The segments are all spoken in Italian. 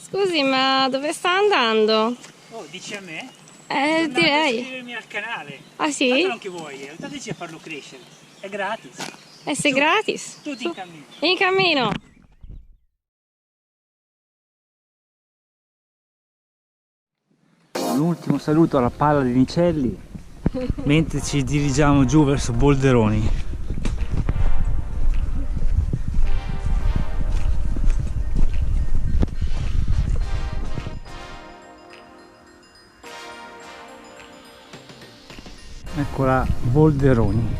Scusi, ma dove sta andando? Oh, dici a me? Direi. Iscrivermi al canale. Ah sì? Tanto non che vuoi, aiutateci a farlo crescere. È gratis. Se è gratis. Tutti in cammino. In cammino. Un ultimo saluto alla palla di Nicelli mentre ci dirigiamo giù verso Bolderoni. Eccola Bolderoni,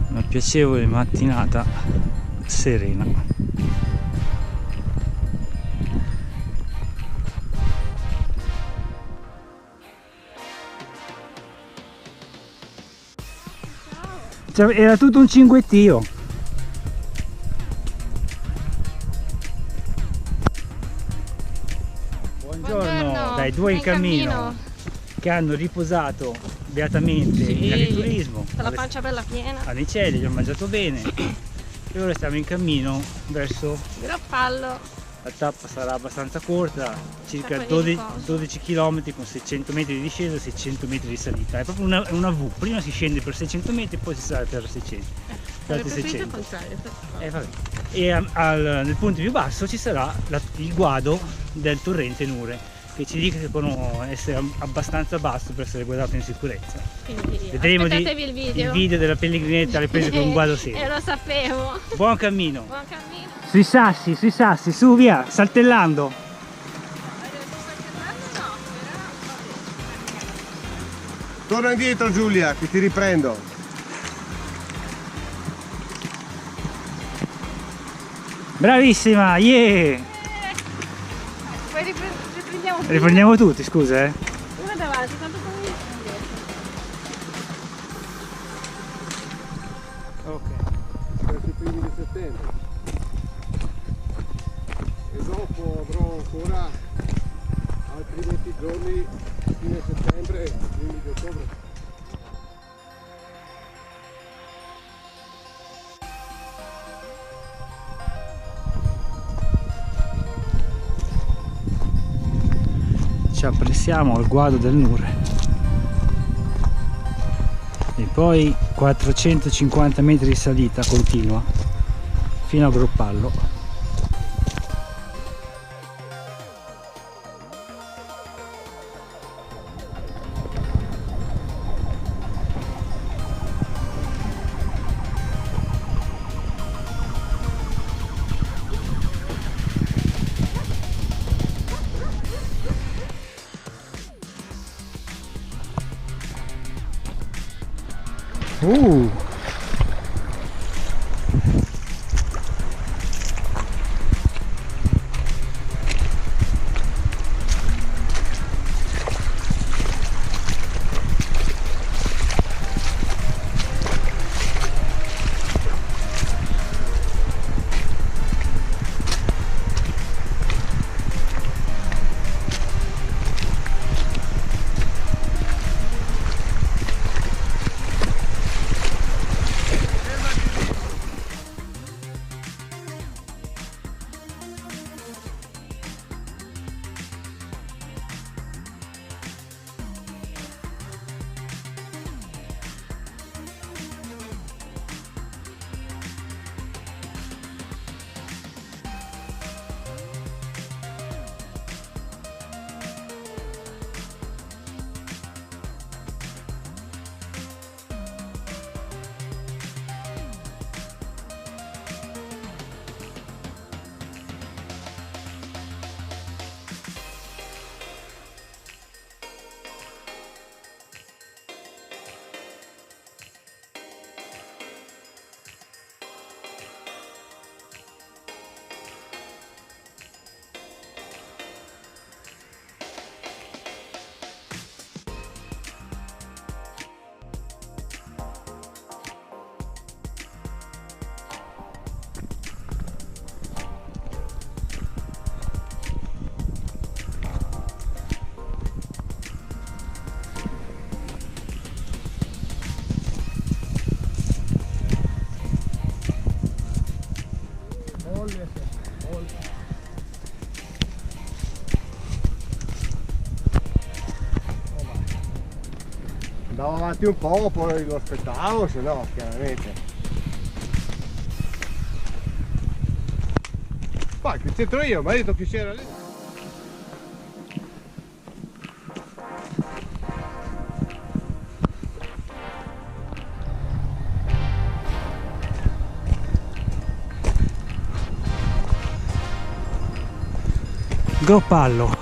una piacevole mattinata serena. Cioè, era tutto un cinguettio. Buongiorno dai due in cammino che hanno riposato beatamente in agriturismo, Con la pancia bella piena. a Nicelli, abbiamo mangiato bene e ora stiamo in cammino verso Groppallo. la tappa. Sarà abbastanza corta, circa Sacco di 12 km con 600 metri di discesa e 600 metri di salita. È proprio una V, prima si scende per 600 metri e poi si sale per 600. Per altri 600. Vabbè. E nel punto più basso ci sarà il guado del torrente Nure, che ci dicono essere abbastanza basso per essere guidato in sicurezza. Quindi Vedremo il video. della pellegrinetta alle prese con un guado serio. Lo sapevo. Buon cammino! Buon cammino. Sui sassi, su via, saltellando! Torna indietro Giulia, che ti riprendo. Bravissima, yeah! Poi riprendiamo prima. Riprendiamo tutti, scusa Uno davanti, tanto come indietro. Ok. Verso i primi di settembre. E dopo avrò ancora altri 20 giorni, fine settembre, primi di ottobre. Ci appressiamo al guado del Nure e poi 450 metri di salita continua fino a Groppallo. Andavo avanti un po', poi lo aspettavo, se no, chiaramente. Qua, qui c'entro io, mi ha detto che c'era lì. Groppallo.